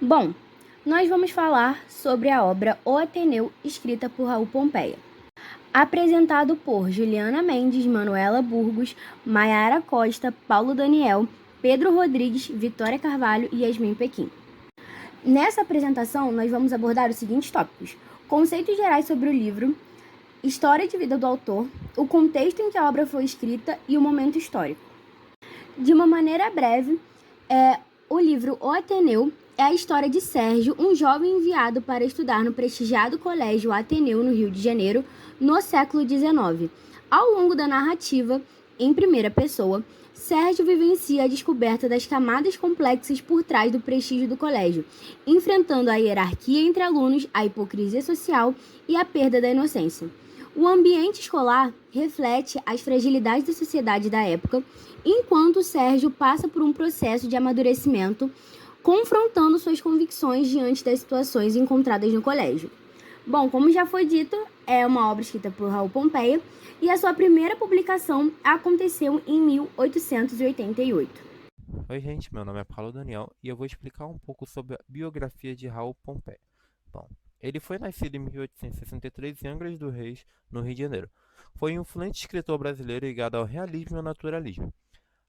Bom, nós vamos falar sobre a obra O Ateneu, escrita por Raul Pompeia. Apresentado por Juliana Mendes, Manuela Burgos, Maiara Costa, Paulo Daniel, Pedro Rodrigues, Vitória Carvalho e Yasmin Pequim. Nessa apresentação, nós vamos abordar os seguintes tópicos: conceitos gerais sobre o livro, história de vida do autor, o contexto em que a obra foi escrita e o momento histórico. De uma maneira breve, o livro O Ateneu é a história de Sérgio, um jovem enviado para estudar no prestigiado Colégio Ateneu, no Rio de Janeiro, no século XIX. Ao longo da narrativa, em primeira pessoa, Sérgio vivencia a descoberta das camadas complexas por trás do prestígio do colégio, enfrentando a hierarquia entre alunos, a hipocrisia social e a perda da inocência. O ambiente escolar reflete as fragilidades da sociedade da época, enquanto Sérgio passa por um processo de amadurecimento, confrontando suas convicções diante das situações encontradas no colégio. Bom, como já foi dito, é uma obra escrita por Raul Pompeia e a sua primeira publicação aconteceu em 1888. Oi, gente, meu nome é Paulo Daniel e eu vou explicar um pouco sobre a biografia de Raul Pompeia. Bom, ele foi nascido em 1863 em Angra dos Reis, no Rio de Janeiro. Foi um influente escritor brasileiro ligado ao realismo e ao naturalismo.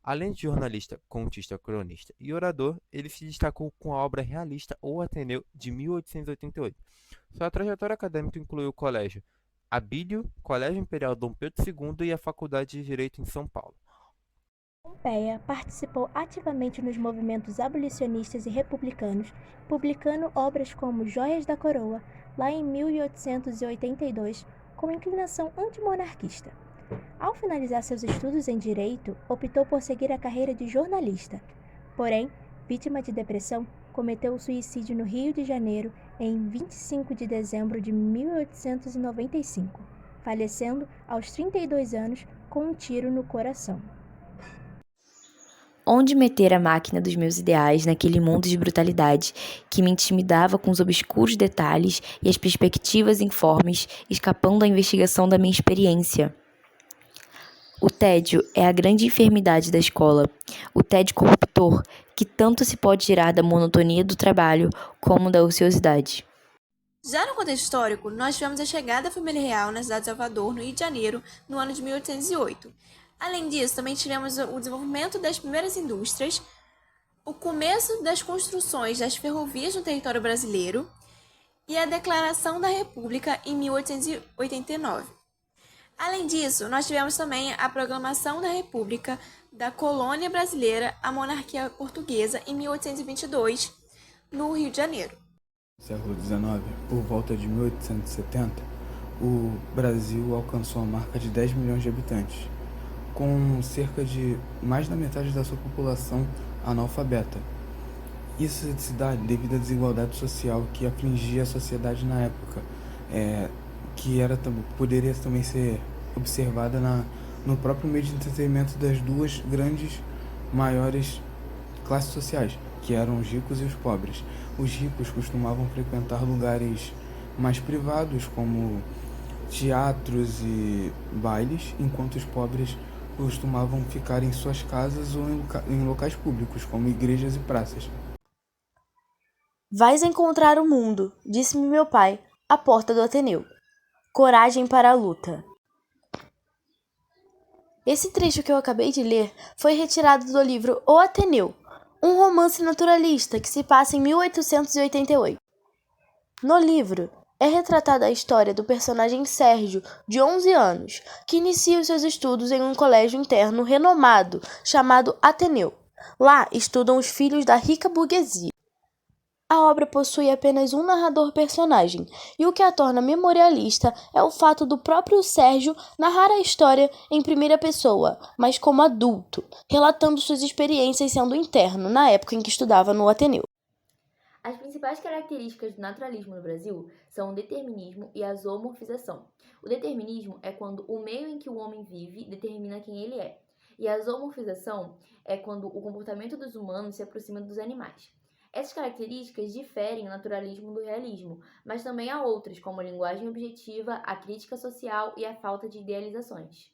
Além de jornalista, contista, cronista e orador, ele se destacou com a obra realista O Ateneu, de 1888. Sua trajetória acadêmica incluiu o Colégio Abílio, Colégio Imperial Dom Pedro II e a Faculdade de Direito em São Paulo. Pompeia participou ativamente nos movimentos abolicionistas e republicanos, publicando obras como Joias da Coroa, lá em 1882, com inclinação antimonarquista. Ao finalizar seus estudos em direito, optou por seguir a carreira de jornalista. Porém, vítima de depressão, cometeu o suicídio no Rio de Janeiro em 25 de dezembro de 1895, falecendo aos 32 anos com um tiro no coração. Onde meter a máquina dos meus ideais naquele mundo de brutalidade que me intimidava com os obscuros detalhes e as perspectivas informes, escapando à investigação da minha experiência? O tédio é a grande enfermidade da escola, o tédio corruptor, que tanto se pode tirar da monotonia do trabalho como da ociosidade. Já no contexto histórico, nós tivemos a chegada da família real na cidade de Salvador, no Rio de Janeiro, no ano de 1808. Além disso, também tivemos o desenvolvimento das primeiras indústrias, o começo das construções das ferrovias no território brasileiro e a declaração da República em 1889. Além disso, nós tivemos também a proclamação da República da Colônia Brasileira à Monarquia Portuguesa em 1822, no Rio de Janeiro. No século XIX, por volta de 1870, o Brasil alcançou a marca de 10 milhões de habitantes, com cerca de mais da metade da sua população analfabeta. Isso se dá devido à desigualdade social que afligia a sociedade na época, que poderia também ser observada no próprio meio de entretenimento das duas grandes, maiores classes sociais, que eram os ricos e os pobres. Os ricos costumavam frequentar lugares mais privados, como teatros e bailes, enquanto os pobres costumavam ficar em suas casas ou em locais públicos, como igrejas e praças. Vais encontrar o mundo, disse-me meu pai, à porta do Ateneu. Coragem para a luta. Esse trecho que eu acabei de ler foi retirado do livro O Ateneu, um romance naturalista que se passa em 1888. No livro, é retratada a história do personagem Sérgio, de 11 anos, que inicia os seus estudos em um colégio interno renomado chamado Ateneu. Lá estudam os filhos da rica burguesia. A obra possui apenas um narrador personagem, e o que a torna memorialista é o fato do próprio Sérgio narrar a história em primeira pessoa, mas como adulto, relatando suas experiências sendo interno na época em que estudava no Ateneu. As principais características do naturalismo no Brasil são o determinismo e a zoomorfização. O determinismo é quando o meio em que o homem vive determina quem ele é, e a zoomorfização é quando o comportamento dos humanos se aproxima dos animais. Essas características diferem o naturalismo do realismo, mas também há outras, como a linguagem objetiva, a crítica social e a falta de idealizações.